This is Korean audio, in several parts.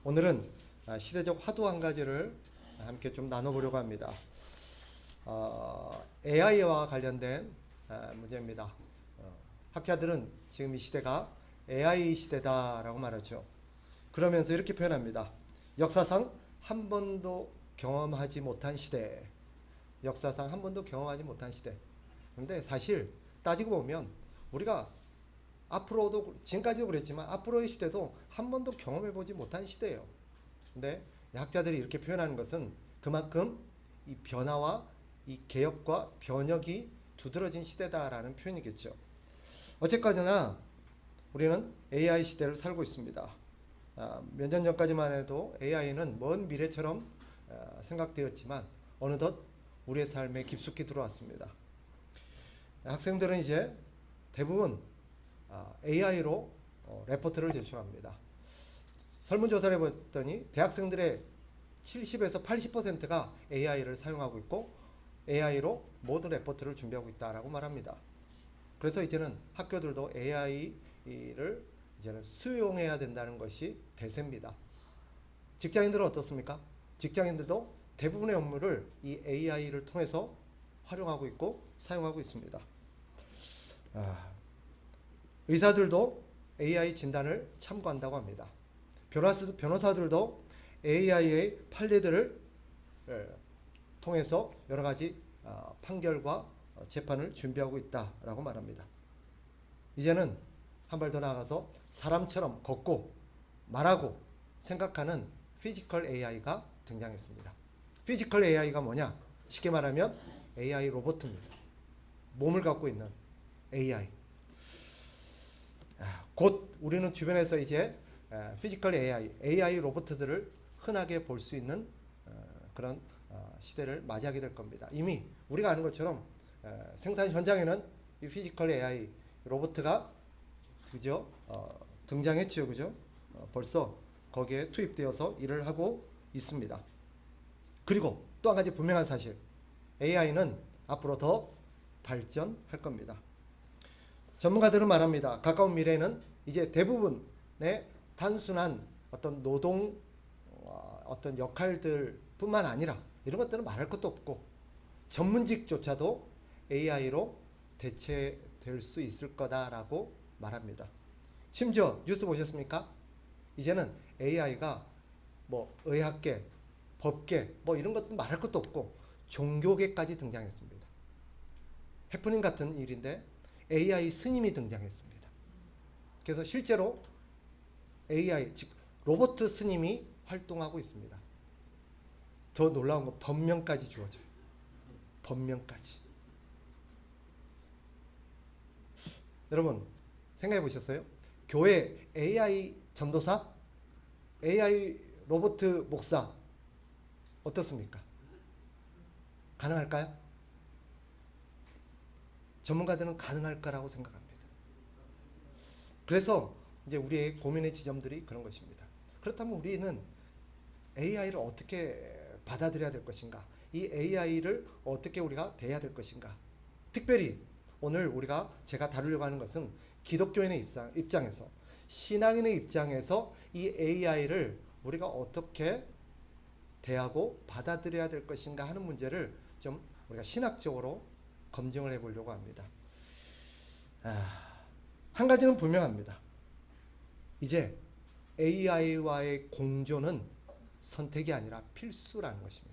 오늘은 시대적 화두 한 가지를 함께 좀 나눠보려고 합니다. AI와 관련된 문제입니다. 학자들은 지금 이 시대가 AI 시대다라고 말하죠. 그러면서 이렇게 표현합니다. 역사상 한 번도 경험하지 못한 시대. 역사상 한 번도 경험하지 못한 시대. 그런데 사실 따지고 보면 우리가 앞으로도 지금까지도 그랬지만 앞으로의 시대도 한 번도 경험해보지 못한 시대예요. 근데 학자들이 이렇게 표현하는 것은 그만큼 이 변화와 이 개혁과 변혁이 두드러진 시대다라는 표현이겠죠. 어쨌거나 우리는 AI 시대를 살고 있습니다. 몇 년 전까지만 해도 AI는 먼 미래처럼 생각되었지만 어느덧 우리의 삶에 깊숙이 들어왔습니다. 학생들은 이제 대부분 AI로 레포트를 제출합니다. 설문조사를 해봤더니 대학생들의 70에서 80%가 AI를 사용하고 있고 AI로 모든 레포트를 준비하고 있다라고 말합니다. 그래서 이제는 학교들도 AI를 이제는 수용해야 된다는 것이 대세입니다. 직장인들은 어떻습니까? 직장인들도 대부분의 업무를 이 AI를 통해서 활용하고 있고 사용하고 있습니다. 의사들도 AI 진단을 참고한다고 합니다. 변호사들도 AI의 판례들을 통해서 여러 가지 판결과 재판을 준비하고 있다라고 말합니다. 이제는 한 발 더 나아가서 사람처럼 걷고 말하고 생각하는 피지컬 AI가 등장했습니다. 피지컬 AI가 뭐냐? 쉽게 말하면 AI 로봇입니다. 몸을 갖고 있는 AI. 곧 우리는 주변에서 이제 피지컬 AI 로봇들을 흔하게 볼 수 있는 그런 시대를 맞이하게 될 겁니다. 이미 우리가 아는 것처럼 생산 현장에는 이 피지컬 AI 로봇가 그죠? 등장했죠, 그죠? 벌써 거기에 투입되어서 일을 하고 있습니다. 그리고 또 한 가지 분명한 사실, AI는 앞으로 더 발전할 겁니다. 전문가들은 말합니다. 가까운 미래에는 이제 대부분의 단순한 어떤 노동 어떤 역할들뿐만 아니라 이런 것들은 말할 것도 없고 전문직조차도 AI로 대체될 수 있을 거다라고 말합니다. 심지어 뉴스 보셨습니까? 이제는 AI가 뭐 의학계, 법계 뭐 이런 것도 말할 것도 없고 종교계까지 등장했습니다. 해프닝 같은 일인데 AI 스님이 등장했습니다. 그래서 실제로 AI, 즉 로봇 스님이 활동하고 있습니다. 더 놀라운 건 법명까지 주어져요. 법명까지. 여러분 생각해 보셨어요? 교회 AI 전도사, AI 로봇 목사 어떻습니까? 가능할까요? 전문가들은 가능할 거라고 생각합니다. 그래서 이제 우리의 고민의 지점들이 그런 것입니다. 그렇다면 우리는 AI를 어떻게 받아들여야 될 것인가? 이 AI를 어떻게 우리가 대해야 될 것인가? 특별히 오늘 제가 다루려고 하는 것은 기독교인의 입장에서 신앙인의 입장에서 이 AI를 우리가 어떻게 대하고 받아들여야 될 것인가 하는 문제를 좀 우리가 신학적으로 검증을 해보려고 합니다. 한 가지는 분명합니다. 이제 AI와의 공존은 선택이 아니라 필수라는 것입니다.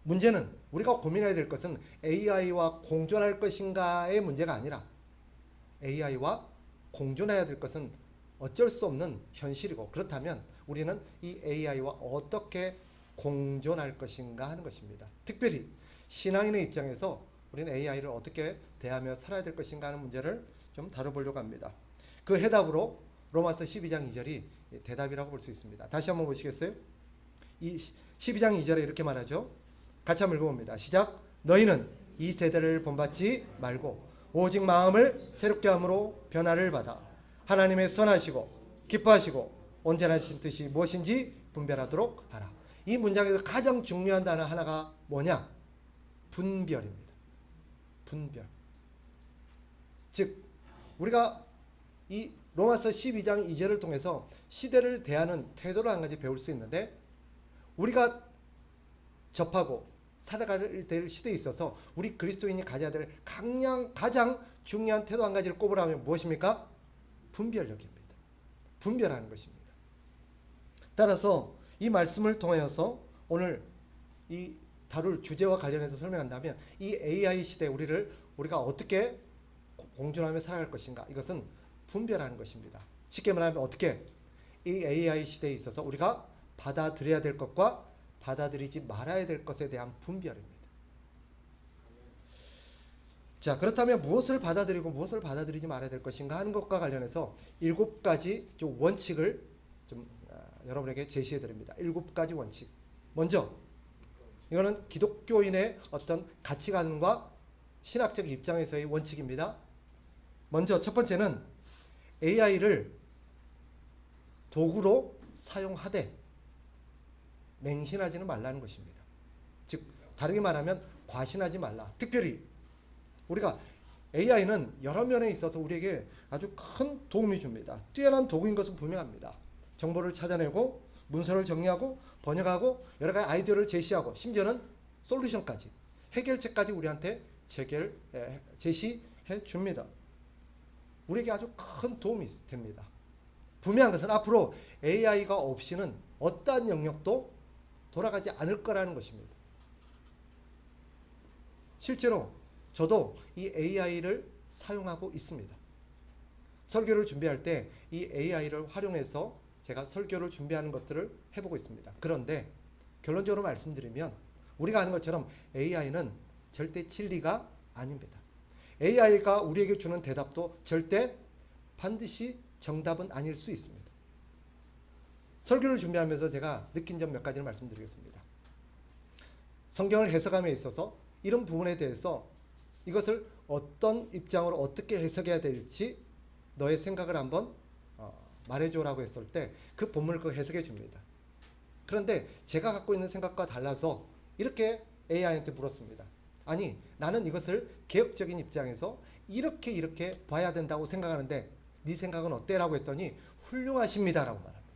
문제는 우리가 고민해야 될 것은 AI와 공존할 것인가의 문제가 아니라 AI와 공존해야 될 것은 어쩔 수 없는 현실이고 그렇다면 우리는 이 AI와 어떻게 공존할 것인가 하는 것입니다. 특별히 신앙인의 입장에서 우리는 AI를 어떻게 대하며 살아야 될 것인가 하는 문제를 좀 다뤄보려고 합니다. 그 해답으로 로마서 12장 2절이 대답이라고 볼 수 있습니다. 다시 한번 보시겠어요? 이 12장 2절에 이렇게 말하죠. 같이 한번 읽어봅니다. 시작. 너희는 이 세대를 본받지 말고 오직 마음을 새롭게 함으로 변화를 받아 하나님의 선하시고 기뻐하시고 온전하신 뜻이 무엇인지 분별하도록 하라. 이 문장에서 가장 중요한 단어 하나가 뭐냐? 분별입니다. 분별. 즉 우리가 이 로마서 12장 2절을 통해서 시대를 대하는 태도를 한 가지 배울 수 있는데, 우리가 접하고 살아가야 될 시대에 있어서 우리 그리스도인이 가져야 될 가장 중요한 태도 한 가지를 꼽으라면 무엇입니까? 분별력입니다. 분별하는 것입니다. 따라서 이 말씀을 통하여서 오늘 이 다룰 주제와 관련해서 설명한다면, 이 AI 시대에 우리가 어떻게 공존하며 살아갈 것인가, 이것은 분별하는 것입니다. 쉽게 말하면 어떻게 이 AI 시대에 있어서 우리가 받아들여야 될 것과 받아들이지 말아야 될 것에 대한 분별입니다. 자, 그렇다면 무엇을 받아들이고 무엇을 받아들이지 말아야 될 것인가 하는 것과 관련해서 7가지 좀 원칙을 여러분에게 제시해 드립니다. 7가지 원칙. 먼저, 이거는 기독교인의 어떤 가치관과 신학적 입장에서의 원칙입니다. 먼저 첫 번째는 AI를 도구로 사용하되 맹신하지는 말라는 것입니다. 즉, 다르게 말하면 과신하지 말라. 특별히 우리가 AI는 여러 면에 있어서 우리에게 아주 큰 도움이 줍니다. 뛰어난 도구인 것은 분명합니다. 정보를 찾아내고 문서를 정리하고 번역하고 여러 가지 아이디어를 제시하고 심지어는 솔루션까지, 해결책까지 우리한테 제시해 줍니다. 우리에게 아주 큰 도움이 됩니다. 분명한 것은 앞으로 AI가 없이는 어떠한 영역도 돌아가지 않을 거라는 것입니다. 실제로 저도 이 AI를 사용하고 있습니다. 설교를 준비할 때 이 AI를 활용해서 제가 설교를 준비하는 것들을 해보고 있습니다. 그런데 결론적으로 말씀드리면 우리가 아는 것처럼 AI는 절대 진리가 아닙니다. AI가 우리에게 주는 대답도 절대 반드시 정답은 아닐 수 있습니다. 설교를 준비하면서 제가 느낀 점 몇 가지를 말씀드리겠습니다. 성경을 해석함에 있어서 이런 부분에 대해서 이것을 어떤 입장으로 어떻게 해석해야 될지 너의 생각을 한번 말해줘라고 했을 때 그 본문을 해석해 줍니다. 그런데 제가 갖고 있는 생각과 달라서 이렇게 AI한테 물었습니다. 아니, 나는 이것을 개혁적인 입장에서 이렇게 봐야 된다고 생각하는데 네 생각은 어때? 라고 했더니 훌륭하십니다 라고 말합니다.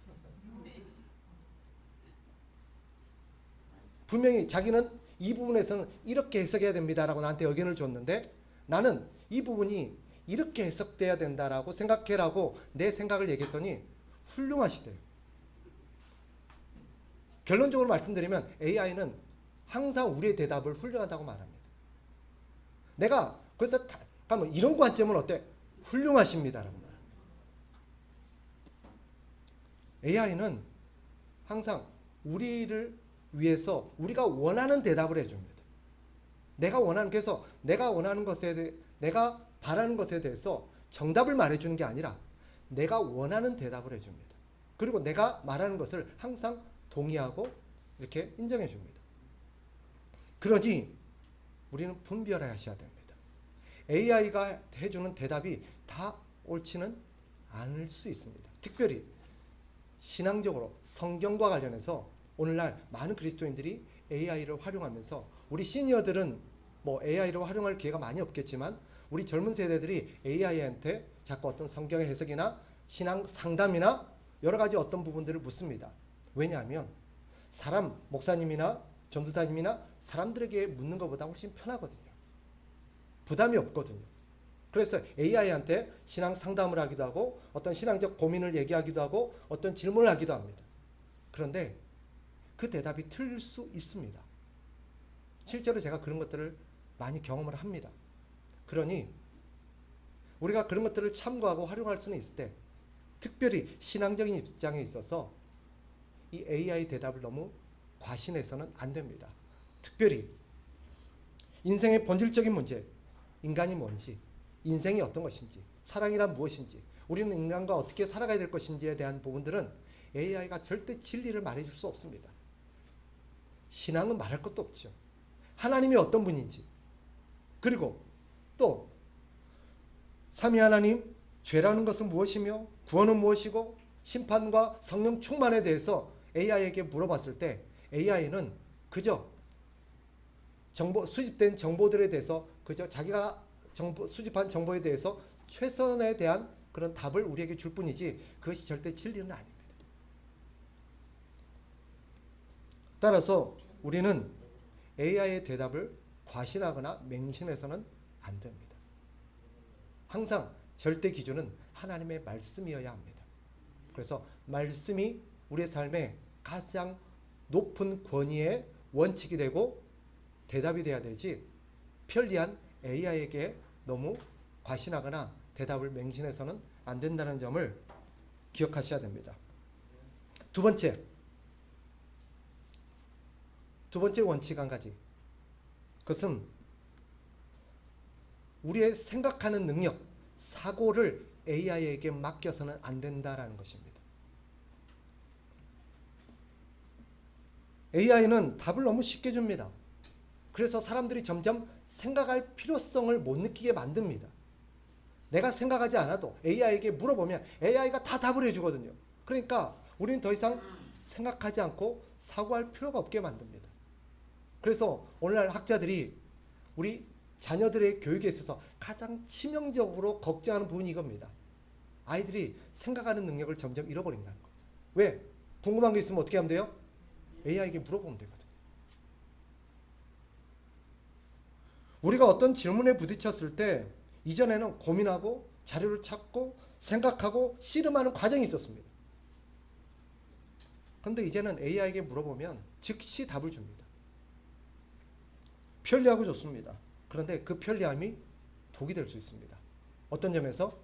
분명히 자기는 이 부분에서는 이렇게 해석해야 됩니다 라고 나한테 의견을 줬는데, 나는 이 부분이 이렇게 해석돼야 된다라고 생각해라고 내 생각을 얘기했더니 훌륭하시대요. 결론적으로 말씀드리면 AI는 항상 우리의 대답을 훌륭하다고 말합니다. 내가 그래서 가면 이런 관점은 어때? 훌륭하십니다라고 말합니다. AI는 항상 우리를 위해서 우리가 원하는 대답을 해줍니다. 그래서 내가 원하는 것에 내가 바라는 것에 대해서 정답을 말해주는 게 아니라 내가 원하는 대답을 해줍니다. 그리고 내가 말하는 것을 항상 동의하고 이렇게 인정해 줍니다. 그러니 우리는 분별하셔야 됩니다. AI가 해주는 대답이 다 옳지는 않을 수 있습니다. 특별히 신앙적으로 성경과 관련해서 오늘날 많은 그리스도인들이 AI를 활용하면서, 우리 시니어들은 AI를 활용할 기회가 많이 없겠지만 우리 젊은 세대들이 AI한테 자꾸 어떤 성경의 해석이나 신앙 상담이나 여러 가지 어떤 부분들을 묻습니다. 왜냐하면 목사님이나 전도사님이나 사람들에게 묻는 것보다 훨씬 편하거든요. 부담이 없거든요. 그래서 AI한테 신앙 상담을 하기도 하고 어떤 신앙적 고민을 얘기하기도 하고 어떤 질문을 하기도 합니다. 그런데 그 대답이 틀릴 수 있습니다. 실제로 제가 그런 것들을 많이 경험을 합니다. 그러니 우리가 그런 것들을 참고하고 활용할 수는 있을 때, 특별히 신앙적인 입장에 있어서 이 AI 대답을 너무 과신해서는 안 됩니다. 특별히 인생의 본질적인 문제, 인간이 뭔지, 인생이 어떤 것인지, 사랑이란 무엇인지, 우리는 인간과 어떻게 살아가야 될 것인지에 대한 부분들은 AI가 절대 진리를 말해줄 수 없습니다. 신앙은 말할 것도 없죠. 하나님이 어떤 분인지, 그리고 또 삼위 하나님, 죄라는 것은 무엇이며 구원은 무엇이고 심판과 성령 충만에 대해서 AI에게 물어봤을 때 AI는 그저 수집된 정보들에 대해서 그저 자기가 수집한 정보에 대해서 최선에 대한 그런 답을 우리에게 줄 뿐이지 그것이 절대 진리는 아닙니다. 따라서 우리는 AI의 대답을 과신하거나 맹신해서는 안 됩니다. 항상 절대 기준은 하나님의 말씀이어야 합니다. 그래서 말씀이 우리의 삶에 가장 높은 권위의 원칙이 되고 대답이 돼야 되지, 편리한 AI에게 너무 과신하거나 대답을 맹신해서는 안 된다는 점을 기억하셔야 됩니다. 두 번째 원칙 한 가지. 그것은 우리의 생각하는 능력, 사고를 AI에게 맡겨서는 안 된다라는 것입니다. AI는 답을 너무 쉽게 줍니다. 그래서 사람들이 점점 생각할 필요성을 못 느끼게 만듭니다. 내가 생각하지 않아도 AI에게 물어보면 AI가 다 답을 해주거든요. 그러니까 우리는 더 이상 생각하지 않고 사고할 필요가 없게 만듭니다. 그래서 오늘날 학자들이 우리 자녀들의 교육에 있어서 가장 치명적으로 걱정하는 부분이 이겁니다. 아이들이 생각하는 능력을 점점 잃어버린다는 거예요. 왜? 궁금한 게 있으면 어떻게 하면 돼요? AI에게 물어보면 되거든요. 우리가 어떤 질문에 부딪혔을 때 이전에는 고민하고 자료를 찾고 생각하고 씨름하는 과정이 있었습니다. 그런데 이제는 AI에게 물어보면 즉시 답을 줍니다. 편리하고 좋습니다. 그런데 그 편리함이 독이 될 수 있습니다. 어떤 점에서?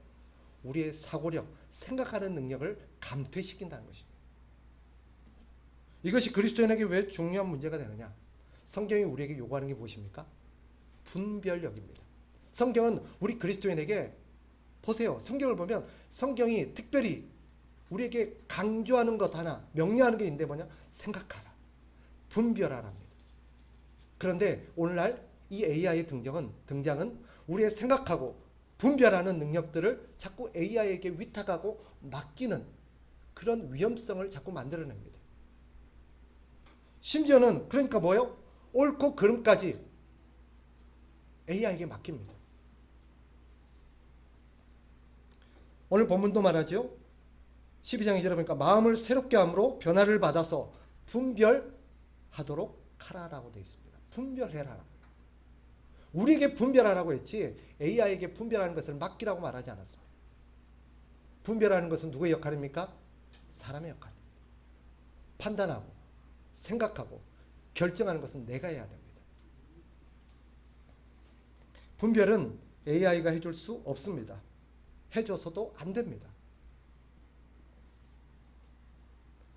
우리의 사고력, 생각하는 능력을 감퇴시킨다는 것입니다. 이것이 그리스도인에게 왜 중요한 문제가 되느냐? 성경이 우리에게 요구하는 게 무엇입니까? 분별력입니다. 성경은 우리 그리스도인에게, 보세요. 성경을 보면 성경이 특별히 우리에게 강조하는 것 하나, 명령하는 게 있는데 뭐냐? 생각하라. 분별하랍니다. 그런데 오늘날 이 AI의 등장은 우리의 생각하고 분별하는 능력들을 자꾸 AI에게 위탁하고 맡기는 그런 위험성을 자꾸 만들어냅니다. 심지어는 그러니까 뭐예요? 옳고 그름까지 AI에게 맡깁니다. 오늘 본문도 말하죠. 12장 2절에 보니까 마음을 새롭게 함으로 변화를 받아서 분별하도록 하라라고 되어 있습니다. 분별해라. 우리에게 분별하라고 했지 AI에게 분별하는 것을 맡기라고 말하지 않았습니다. 분별하는 것은 누구의 역할입니까? 사람의 역할입니다. 판단하고 생각하고 결정하는 것은 내가 해야 됩니다. 분별은 AI가 해줄 수 없습니다. 해줘서도 안 됩니다.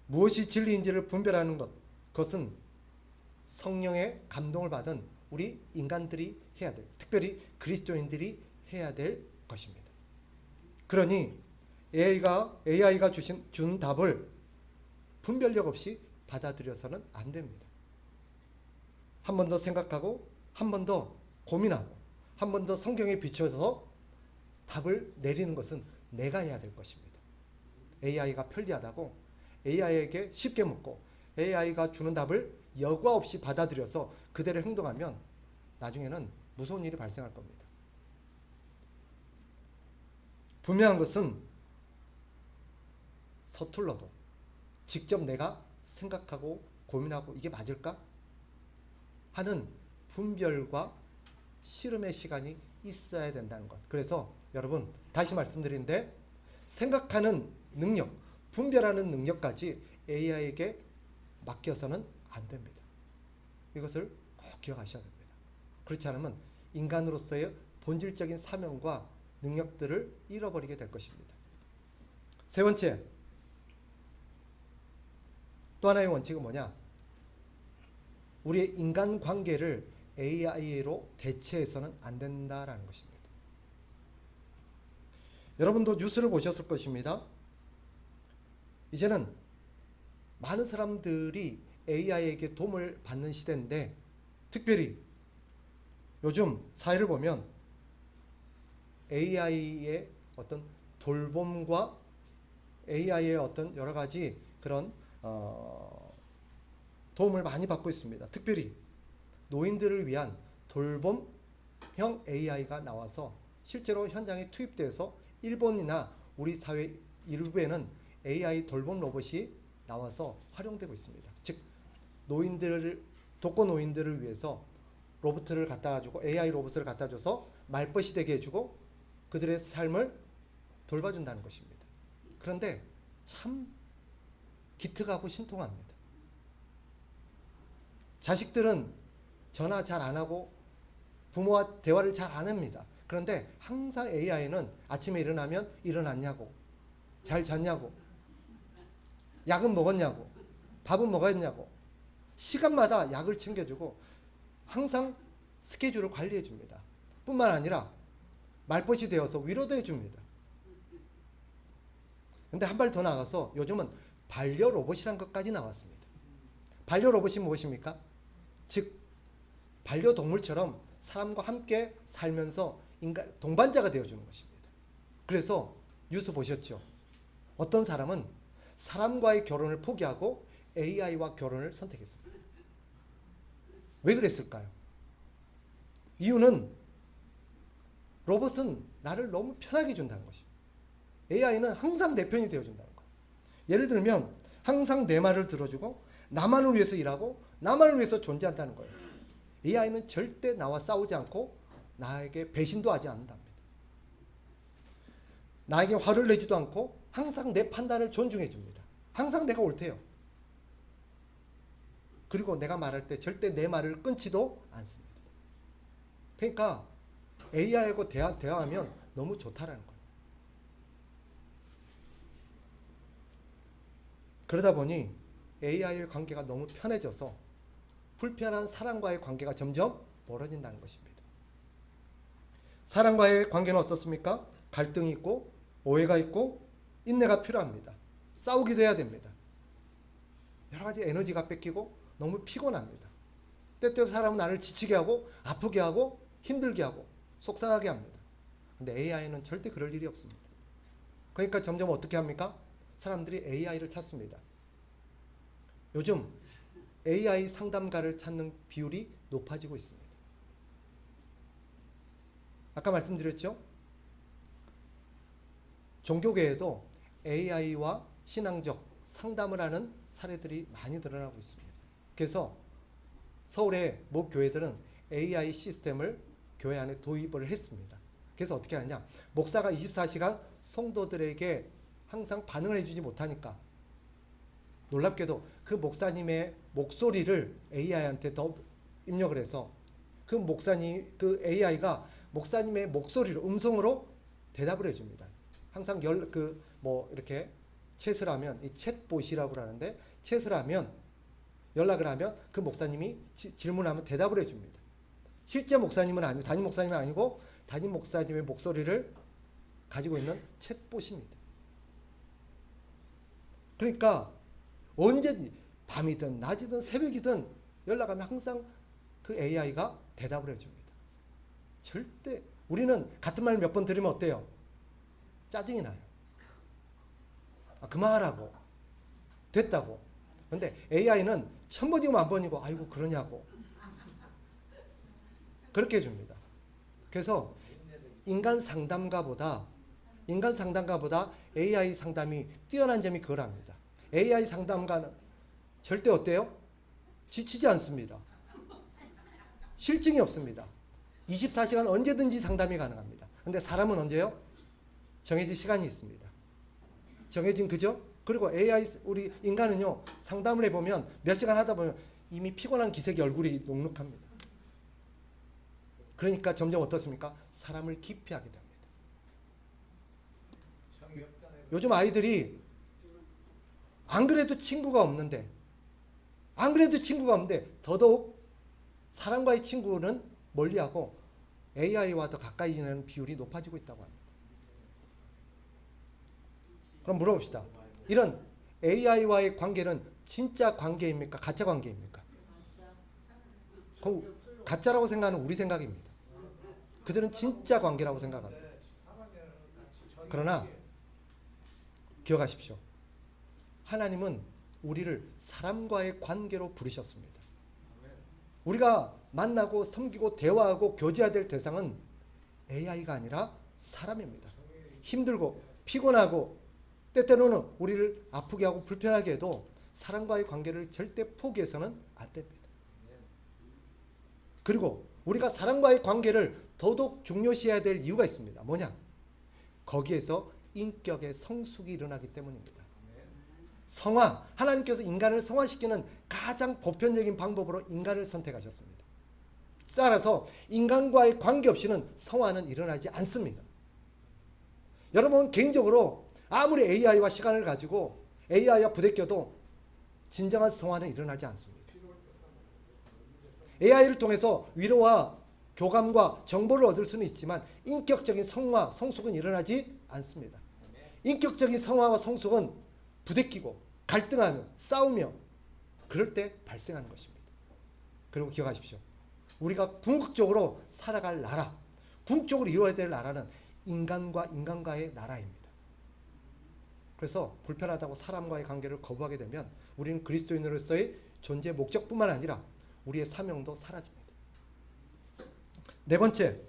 무엇이 진리인지를 분별하는 그것은 성령의 감동을 받은 우리 인간들이 해야 될, 특별히 그리스도인들이 해야 될 것입니다. 그러니 AI가 준 답을 분별력 없이 받아들여서는 안 됩니다. 한 번 더 생각하고 한 번 더 고민하고 한 번 더 성경에 비춰서 답을 내리는 것은 내가 해야 될 것입니다. AI가 편리하다고 AI에게 쉽게 묻고 AI가 주는 답을 여과 없이 받아들여서 그대로 행동하면 나중에는 무서운 일이 발생할 겁니다. 분명한 것은 서툴러도 직접 내가 생각하고 고민하고 이게 맞을까? 하는 분별과 씨름의 시간이 있어야 된다는 것. 그래서 여러분 다시 말씀드리는데 생각하는 능력, 분별하는 능력까지 AI에게 맡겨서는 안 됩니다. 이것을 꼭 기억하셔야 됩니다. 그렇지 않으면 인간으로서의 본질적인 사명과 능력들을 잃어버리게 될 것입니다. 세 번째, 또 하나의 원칙은 뭐냐? 우리의 인간관계를 AI로 대체해서는 안 된다라는 것입니다. 여러분도 뉴스를 보셨을 것입니다. 이제는 많은 사람들이 AI에게 도움을 받는 시대인데 특별히 요즘 사회를 보면 AI의 어떤 돌봄과 AI의 어떤 여러 가지 그런 도움을 많이 받고 있습니다. 특별히 노인들을 위한 돌봄형 AI가 나와서 실제로 현장에 투입돼서 일본이나 우리 사회 일부에는 AI 돌봄 로봇이 나와서 활용되고 있습니다. 즉 독거 노인들을 위해서 로봇을 갖다 주고 AI 로봇을 갖다 줘서 말벗이 되게 해주고 그들의 삶을 돌봐준다는 것입니다. 그런데 참 기특하고 신통합니다. 자식들은 전화 잘 안 하고 부모와 대화를 잘 안 합니다. 그런데 항상 AI는 아침에 일어나면 일어났냐고, 잘 잤냐고, 약은 먹었냐고, 밥은 먹었냐고, 시간마다 약을 챙겨주고 항상 스케줄을 관리해 줍니다. 뿐만 아니라 말벗이 되어서 위로도 해줍니다. 근데 한 발 더 나가서 요즘은 반려 로봇이란 것까지 나왔습니다. 반려 로봇이 무엇입니까? 즉 반려동물처럼 사람과 함께 살면서 인간 동반자가 되어주는 것입니다. 그래서 뉴스 보셨죠? 어떤 사람은 사람과의 결혼을 포기하고 AI와 결혼을 선택했습니다. 왜 그랬을까요? 이유는 로봇은 나를 너무 편하게 준다는 것입니다. AI는 항상 내 편이 되어준다는 거예요. 예를 들면 항상 내 말을 들어주고 나만을 위해서 일하고 나만을 위해서 존재한다는 거예요. AI는 절대 나와 싸우지 않고 나에게 배신도 하지 않는답니다. 나에게 화를 내지도 않고 항상 내 판단을 존중해 줍니다. 항상 내가 옳대요. 그리고 내가 말할 때 절대 내 말을 끊지도 않습니다. 그러니까 AI하고 대화하면 너무 좋다라는 거예요. 그러다 보니 AI의 관계가 너무 편해져서 불편한 사람과의 관계가 점점 멀어진다는 것입니다. 사람과의 관계는 어떻습니까? 갈등이 있고 오해가 있고 인내가 필요합니다. 싸우기도 해야 됩니다. 여러 가지 에너지가 뺏기고 너무 피곤합니다. 때때로 사람은 나를 지치게 하고 아프게 하고 힘들게 하고 속상하게 합니다. 근데 AI는 절대 그럴 일이 없습니다. 그러니까 점점 어떻게 합니까? 사람들이 AI를 찾습니다. 요즘 AI 상담가를 찾는 비율이 높아지고 있습니다. 아까 말씀드렸죠? 종교계에도 AI와 신앙적 상담을 하는 사례들이 많이 늘어나고 있습니다. 그래서 서울의 모 교회들은 AI 시스템을 교회 안에 도입을 했습니다. 그래서 어떻게 하냐? 목사가 24시간 성도들에게 항상 반응을 해주지 못하니까 놀랍게도 그 목사님의 목소리를 AI한테 더 입력을 해서 그 AI가 목사님의 목소리로 음성으로 대답을 해줍니다. 항상 이렇게 챗을 하면 이 챗봇이라고 하는데 챗을 하면 연락을 하면 그 목사님이 질문하면 대답을 해줍니다. 실제 목사님은 아니고 담임 목사님은 아니고 담임 목사님의 목소리를 가지고 있는 챗봇입니다. 그러니까 언제든 밤이든 낮이든 새벽이든 연락하면 항상 그 AI가 대답을 해줍니다. 절대 우리는 같은 말 몇 번 들으면 어때요? 짜증이 나요. 그만하라고. 됐다고. 근데 AI는 1000번이고 10,000번이고 아이고 그러냐고. 그렇게 해줍니다. 그래서 인간 상담가보다 AI 상담이 뛰어난 점이 그거랍니다. AI 상담가는 절대 어때요? 지치지 않습니다. 실증이 없습니다. 24시간 언제든지 상담이 가능합니다. 근데 사람은 언제요? 정해진 시간이 있습니다. 정해진 그죠? 그리고 우리 인간은요, 상담을 해보면 몇 시간 하다 보면 이미 피곤한 기색이 얼굴이 녹록합니다. 그러니까 점점 어떻습니까? 사람을 기피하게 됩니다. 요즘 아이들이 안 그래도 친구가 없는데 더더욱 사람과의 친구는 멀리하고 AI와 더 가까이 지내는 비율이 높아지고 있다고 합니다. 그럼 물어봅시다. 이런 AI와의 관계는 진짜 관계입니까? 가짜 관계입니까? 가짜라고 생각하는 우리 생각입니다. 그들은 진짜 관계라고 생각합니다. 그러나 기억하십시오. 하나님은 우리를 사람과의 관계로 부르셨습니다. 우리가 만나고 섬기고 대화하고 교제해야 될 대상은 AI가 아니라 사람입니다. 힘들고 피곤하고 때때로는 우리를 아프게 하고 불편하게 해도 사람과의 관계를 절대 포기해서는 안 됩니다. 그리고 우리가 사람과의 관계를 더더욱 중요시해야 될 이유가 있습니다. 뭐냐? 거기에서 인격의 성숙이 일어나기 때문입니다. 성화, 하나님께서 인간을 성화시키는 가장 보편적인 방법으로 인간을 선택하셨습니다. 따라서 인간과의 관계 없이는 성화는 일어나지 않습니다. 여러분 개인적으로 아무리 AI와 시간을 가지고 AI와 부대껴도 진정한 성화는 일어나지 않습니다. AI를 통해서 위로와 교감과 정보를 얻을 수는 있지만 인격적인 성화, 성숙은 일어나지 않습니다. 인격적인 성화와 성숙은 부대끼고 갈등하며 싸우며 그럴 때 발생하는 것입니다. 그리고 기억하십시오. 우리가 궁극적으로 살아갈 나라, 궁극적으로 이루어야 될 나라는 인간과의 나라입니다. 그래서 불편하다고 사람과의 관계를 거부하게 되면 우리는 그리스도인으로서의 존재 목적뿐만 아니라 우리의 사명도 사라집니다. 네 번째,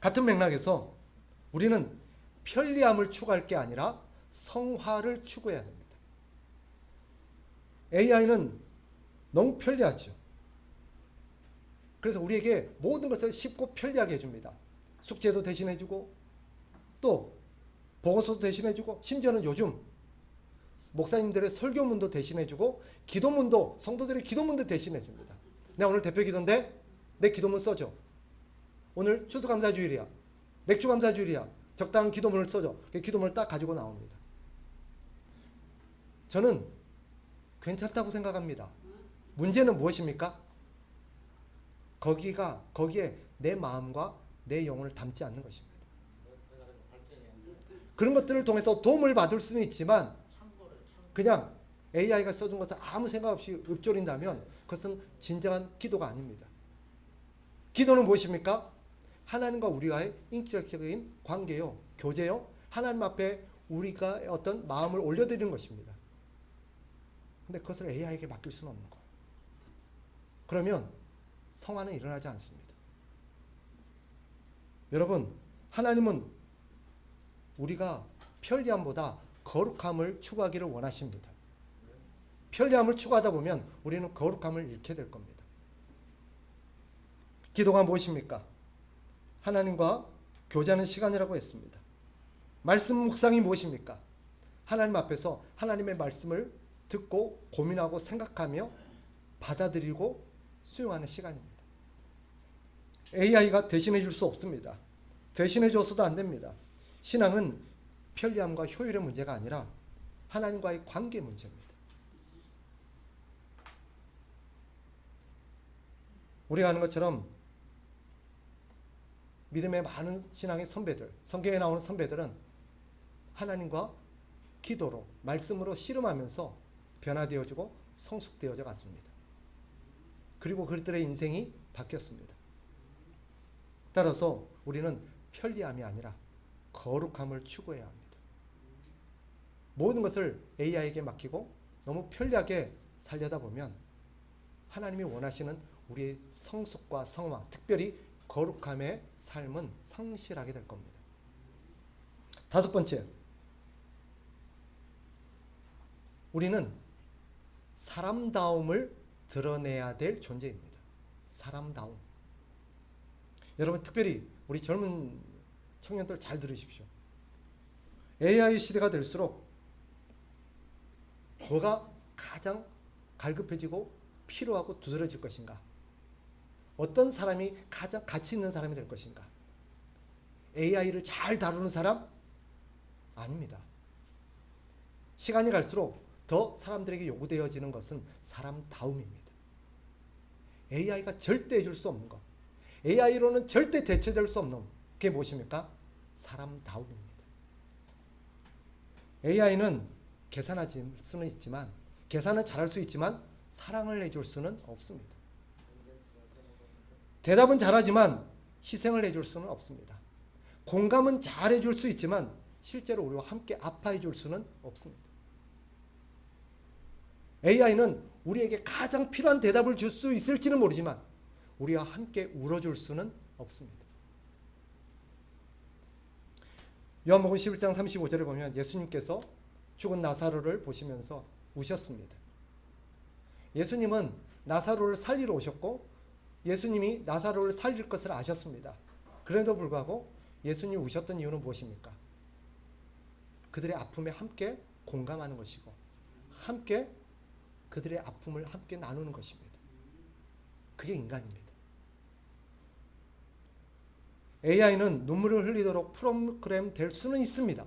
같은 맥락에서 우리는 편리함을 추구할 게 아니라 성화를 추구해야 됩니다. AI는 너무 편리하죠. 그래서 우리에게 모든 것을 쉽고 편리하게 해줍니다. 숙제도 대신해주고 또 보고서도 대신해주고 심지어는 요즘 목사님들의 설교문도 대신해주고 기도문도 성도들의 기도문도 대신해줍니다. 내가 오늘 대표 기도인데 내 기도문 써줘. 오늘 추수감사주일이야. 맥주감사주일이야. 적당한 기도문을 써줘. 기도문을 딱 가지고 나옵니다. 저는 괜찮다고 생각합니다. 문제는 무엇입니까? 거기에 내 마음과 내 영혼을 담지 않는 것입니다. 그런 것들을 통해서 도움을 받을 수는 있지만 그냥 AI가 써준 것을 아무 생각 없이 읊조린다면 그것은 진정한 기도가 아닙니다. 기도는 무엇입니까? 하나님과 우리와의 인격적인 관계요, 교제요, 하나님 앞에 우리가 어떤 마음을 올려드리는 것입니다. 근데 그것을 AI에게 맡길 수는 없는 거예요. 그러면 성화는 일어나지 않습니다. 여러분, 하나님은 우리가 편리함보다 거룩함을 추구하기를 원하십니다. 편리함을 추구하다 보면 우리는 거룩함을 잃게 될 겁니다. 기도가 무엇입니까? 하나님과 교제하는 시간이라고 했습니다. 말씀 묵상이 무엇입니까? 하나님 앞에서 하나님의 말씀을 듣고 고민하고 생각하며 받아들이고 수용하는 시간입니다. AI가 대신해 줄 수 없습니다. 대신해 줘서도 안 됩니다. 신앙은 편리함과 효율의 문제가 아니라 하나님과의 관계 문제입니다. 우리가 아는 것처럼 믿음의 많은 신앙의 선배들, 성경에 나오는 선배들은 하나님과 기도로, 말씀으로 씨름하면서 변화되어지고 성숙되어져 갔습니다. 그리고 그들의 인생이 바뀌었습니다. 따라서 우리는 편리함이 아니라 거룩함을 추구해야 합니다. 모든 것을 AI에게 맡기고 너무 편리하게 살려다 보면 하나님이 원하시는 우리의 성숙과 성화, 특별히 거룩함의 삶은 상실하게 될 겁니다. 다섯 번째, 우리는 사람다움을 드러내야 될 존재입니다. 사람다움. 여러분 특별히 우리 젊은 청년들 잘 들으십시오. AI 시대가 될수록 뭐가 가장 갈급해지고 필요하고 두드러질 것인가? 어떤 사람이 가장 가치 있는 사람이 될 것인가? AI를 잘 다루는 사람? 아닙니다. 시간이 갈수록 더 사람들에게 요구되어지는 것은 사람다움입니다. AI가 절대 해줄 수 없는 것, AI로는 절대 대체될 수 없는 게 무엇입니까? 사람다움입니다. AI는 계산할 수는 있지만, 계산은 잘할 수 있지만 사랑을 해줄 수는 없습니다. 대답은 잘하지만 희생을 해줄 수는 없습니다. 공감은 잘 해줄 수 있지만 실제로 우리와 함께 아파해 줄 수는 없습니다. AI는 우리에게 가장 필요한 대답을 줄 수 있을지는 모르지만 우리와 함께 울어줄 수는 없습니다. 요한복음 11장 35절에 보면 예수님께서 죽은 나사로를 보시면서 우셨습니다. 예수님은 나사로를 살리러 오셨고 예수님이 나사로를 살릴 것을 아셨습니다. 그래도 불구하고 예수님이 우셨던 이유는 무엇입니까? 그들의 아픔에 함께 공감하는 것이고 함께 그들의 아픔을 함께 나누는 것입니다. 그게 인간입니다. AI는 눈물을 흘리도록 프로그램 될 수는 있습니다.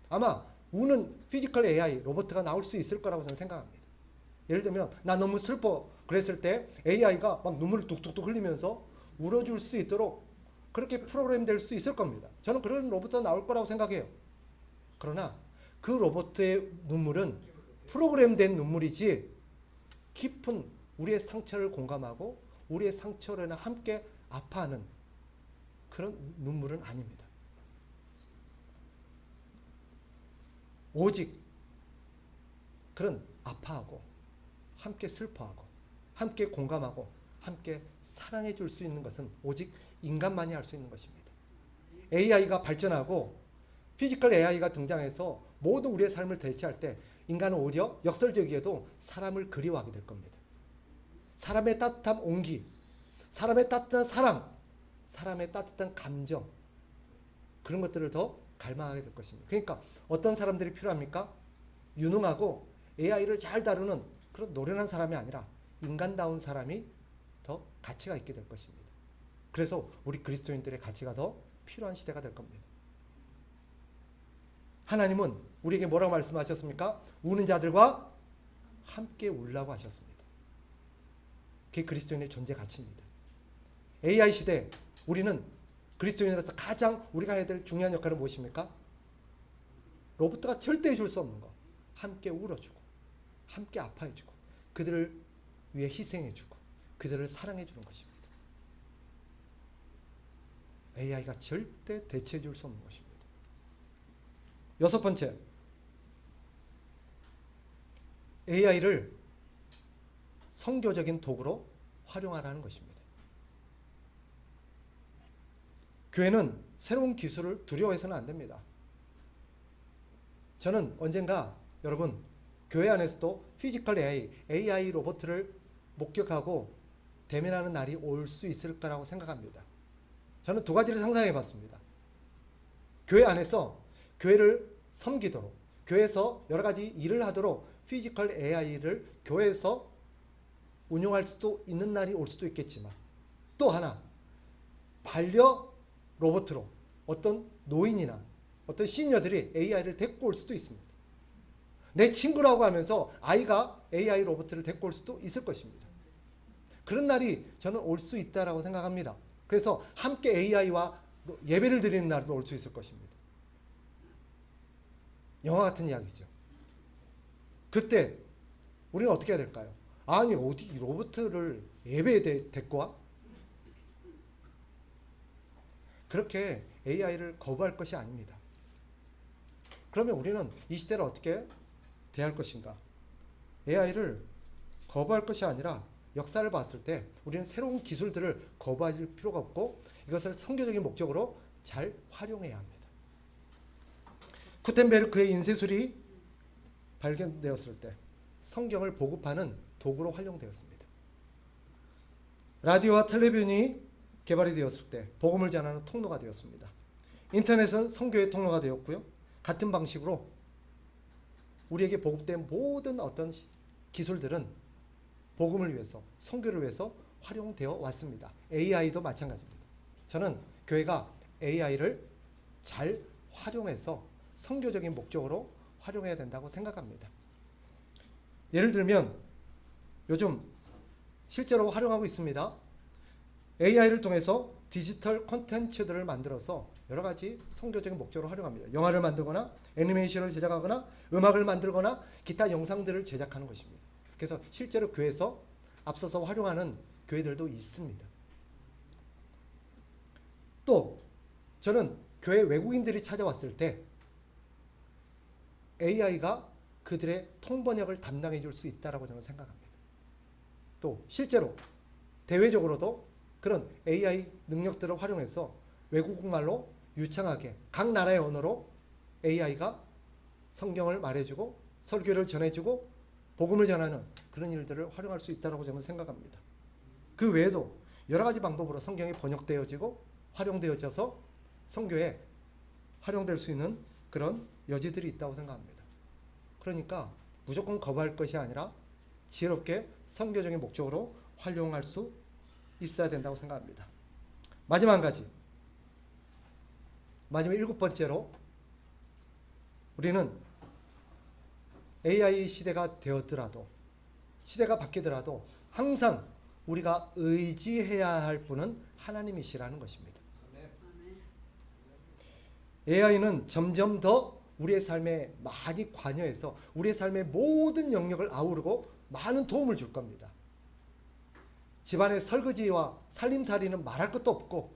아마 우는 피지컬 AI 로봇가 나올 수 있을 거라고 저는 생각합니다. 예를 들면 나 너무 슬퍼 그랬을 때 AI가 막 눈물을 뚝뚝뚝 흘리면서 울어줄 수 있도록 그렇게 프로그램 될 수 있을 겁니다. 저는 그런 로봇가 나올 거라고 생각해요. 그러나 그 로봇의 눈물은 프로그램된 눈물이지 깊은 우리의 상처를 공감하고 우리의 상처를 함께 아파하는 그런 눈물은 아닙니다. 오직 그런 아파하고 함께 슬퍼하고 함께 공감하고 함께 사랑해 줄 수 있는 것은 오직 인간만이 할 수 있는 것입니다. AI가 발전하고 피지컬 AI가 등장해서 모든 우리의 삶을 대체할 때 인간은 오히려 역설적이게도 사람을 그리워하게 될 겁니다. 사람의 따뜻한 온기, 사람의 따뜻한 사랑, 사람의 따뜻한 감정 그런 것들을 더 갈망하게 될 것입니다. 그러니까 어떤 사람들이 필요합니까? 유능하고 AI를 잘 다루는 그런 노련한 사람이 아니라 인간다운 사람이 더 가치가 있게 될 것입니다. 그래서 우리 그리스도인들의 가치가 더 필요한 시대가 될 겁니다. 하나님은 우리에게 뭐라고 말씀하셨습니까? 우는 자들과 함께 울라고 하셨습니다. 그게 그리스도인의 존재 가치입니다. AI 시대 우리는 그리스도인으로서 가장 우리가 해야 될 중요한 역할은 무엇입니까? 로봇가 절대 해줄 수 없는 거. 함께 울어주고 함께 아파해주고 그들을 위해 희생해주고 그들을 사랑해주는 것입니다. AI가 절대 대체해줄 수 없는 것입니다. 여섯 번째, AI를 선교적인 도구로 활용하라는 것입니다. 교회는 새로운 기술을 두려워해서는 안 됩니다. 저는 언젠가 여러분 교회 안에서도 피지컬 AI 로봇을 목격하고 대면하는 날이 올 수 있을 거라고 생각합니다. 저는 두 가지를 상상해 봤습니다. 교회 안에서 교회를 섬기도록 교회에서 여러 가지 일을 하도록 피지컬 AI를 교회에서 운용할 수도 있는 날이 올 수도 있겠지만 또 하나 반려 로봇으로 어떤 노인이나 어떤 시니어들이 AI를 데리고 올 수도 있습니다. 내 친구라고 하면서 아이가 AI 로봇을 데리고 올 수도 있을 것입니다. 그런 날이 저는 올 수 있다라고 생각합니다. 그래서 함께 AI와 예배를 드리는 날도 올 수 있을 것입니다. 영화 같은 이야기죠. 그때 우리는 어떻게 해야 될까요? 아니 어디 로봇을 예배에 데리고 와? 그렇게 AI를 거부할 것이 아닙니다. 그러면 우리는 이 시대를 어떻게 대할 것인가? AI를 거부할 것이 아니라 역사를 봤을 때 우리는 새로운 기술들을 거부할 필요가 없고 이것을 선교적인 목적으로 잘 활용해야 합니다. 구텐베르크의 인쇄술이 발견되었을 때 성경을 보급하는 도구로 활용되었습니다. 라디오와 텔레비전이 개발이 되었을 때 복음을 전하는 통로가 되었습니다. 인터넷은 선교의 통로가 되었고요. 같은 방식으로 우리에게 보급된 모든 어떤 기술들은 복음을 위해서 선교를 위해서 활용되어 왔습니다. AI도 마찬가지입니다. 저는 교회가 AI를 잘 활용해서 선교적인 목적으로 활용해야 된다고 생각합니다. 예를 들면 요즘 실제로 활용하고 있습니다. AI를 통해서 디지털 콘텐츠들을 만들어서 여러 가지 선교적인 목적으로 활용합니다. 영화를 만들거나 애니메이션을 제작하거나 음악을 만들거나 기타 영상들을 제작하는 것입니다. 그래서 실제로 교회에서 앞서서 활용하는 교회들도 있습니다. 또 저는 교회 외국인들이 찾아왔을 때 AI가 그들의 통번역을 담당해 줄 수 있다고 저는 생각합니다. 또 실제로 대외적으로도 그런 AI 능력들을 활용해서 외국말로 유창하게 각 나라의 언어로 AI가 성경을 말해주고 설교를 전해주고 복음을 전하는 그런 일들을 활용할 수 있다고 저는 생각합니다. 그 외에도 여러 가지 방법으로 성경이 번역되어지고 활용되어져서 선교에 활용될 수 있는 그런 여지들이 있다고 생각합니다. 그러니까 무조건 거부할 것이 아니라 지혜롭게 선교적인 목적으로 활용할 수 있어야 된다고 생각합니다. 마지막 한 가지. 마지막 7번째로 우리는 AI 시대가 되었더라도 시대가 바뀌더라도 항상 우리가 의지해야 할 분은 하나님이시라는 것입니다. AI는 점점 더 우리의 삶에 많이 관여해서 우리의 삶의 모든 영역을 아우르고 많은 도움을 줄 겁니다. 집안의 설거지와 살림살이는 말할 것도 없고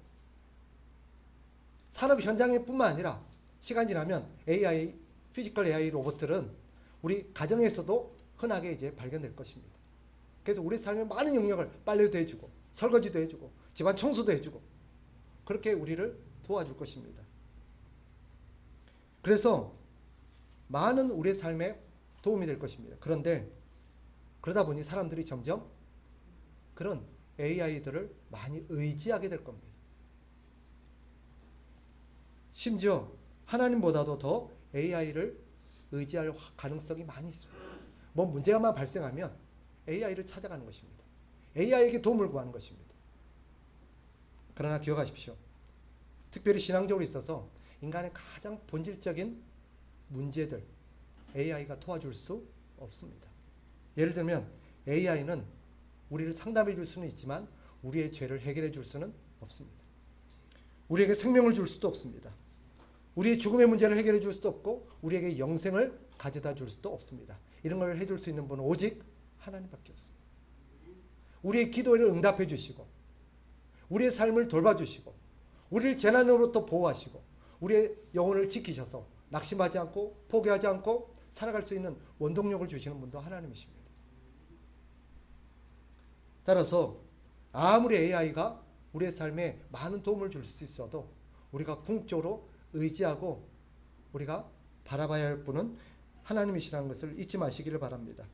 산업 현장에 뿐만 아니라 시간이 지나면 AI, 피지컬 AI 로봇들은 우리 가정에서도 흔하게 이제 발견될 것입니다. 그래서 우리 삶의 많은 영역을 빨래도 해주고 설거지도 해주고 집안 청소도 해주고 그렇게 우리를 도와줄 것입니다. 그래서 많은 우리의 삶에 도움이 될 것입니다. 그런데 그러다 보니 사람들이 점점 그런 AI들을 많이 의지하게 될 겁니다. 심지어 하나님보다도 더 AI를 의지할 가능성이 많이 있습니다. 뭐 문제가 발생하면 AI를 찾아가는 것입니다. AI에게 도움을 구하는 것입니다. 그러나 기억하십시오. 특별히 신앙적으로 있어서 인간의 가장 본질적인 문제들 AI가 도와줄 수 없습니다. 예를 들면 AI는 우리를 상담해 줄 수는 있지만 우리의 죄를 해결해 줄 수는 없습니다. 우리에게 생명을 줄 수도 없습니다. 우리의 죽음의 문제를 해결해 줄 수도 없고 우리에게 영생을 가져다 줄 수도 없습니다. 이런 걸 해줄 수 있는 분은 오직 하나님밖에 없습니다. 우리의 기도를 응답해 주시고 우리의 삶을 돌봐주시고 우리를 재난으로부터 보호하시고 우리의 영혼을 지키셔서 낙심하지 않고 포기하지 않고 살아갈 수 있는 원동력을 주시는 분도 하나님이십니다. 따라서 아무리 AI가 우리의 삶에 많은 도움을 줄 수 있어도 우리가 궁극적으로 의지하고 우리가 바라봐야 할 분은 하나님이시라는 것을 잊지 마시기를 바랍니다.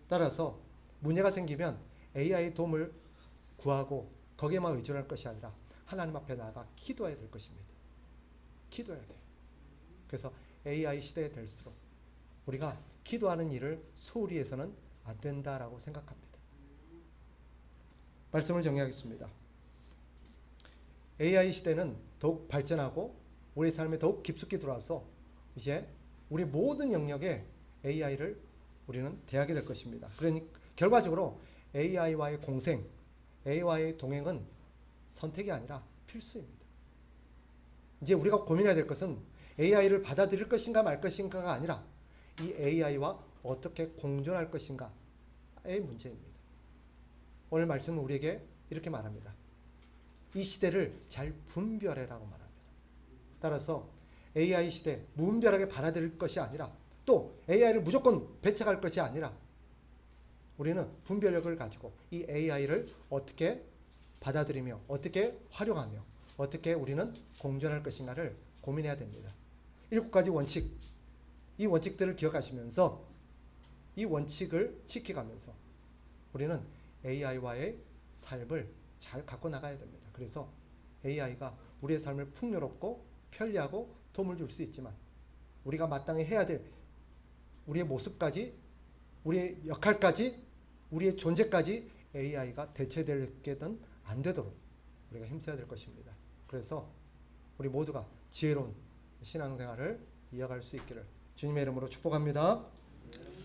따라서 문제가 생기면 AI의 도움을 구하고 거기에만 의존할 것이 아니라 하나님 앞에 나아가 기도해야 될 것입니다. 기도해야 돼요. 그래서 AI 시대에 될수록 우리가 기도하는 일을 소홀히 해서는 안 된다라고 생각합니다. 말씀을 정리하겠습니다. AI 시대는 더욱 발전하고 우리 삶에 더욱 깊숙이 들어와서 이제 우리 모든 영역에 AI를 우리는 대하게 될 것입니다. 그러니 결과적으로 AI와의 공생, AI와의 동행은 선택이 아니라 필수입니다. 이제 우리가 고민해야 될 것은 AI를 받아들일 것인가 말 것인가가 아니라 이 AI와 어떻게 공존할 것인가의 문제입니다. 오늘 말씀은 우리에게 이렇게 말합니다. 이 시대를 잘 분별해라고 말합니다. 따라서 AI 시대 무분별하게 받아들일 것이 아니라 또 AI를 무조건 배척할 것이 아니라 우리는 분별력을 가지고 이 AI를 어떻게 받아들이며 어떻게 활용하며 어떻게 우리는 공존할 것인가를 고민해야 됩니다. 7가지 원칙, 이 원칙들을 기억하시면서 이 원칙을 지켜가면서 우리는 AI와의 삶을 잘 갖고 나가야 됩니다. 그래서 AI가 우리의 삶을 풍요롭고 편리하고 도움을 줄 수 있지만 우리가 마땅히 해야 될 우리의 모습까지 우리의 역할까지 우리의 존재까지 AI가 대체되게든 안 되도록 우리가 힘써야 될 것입니다. 그래서 우리 모두가 지혜로운 신앙생활을 이어갈 수 있기를 주님의 이름으로 축복합니다.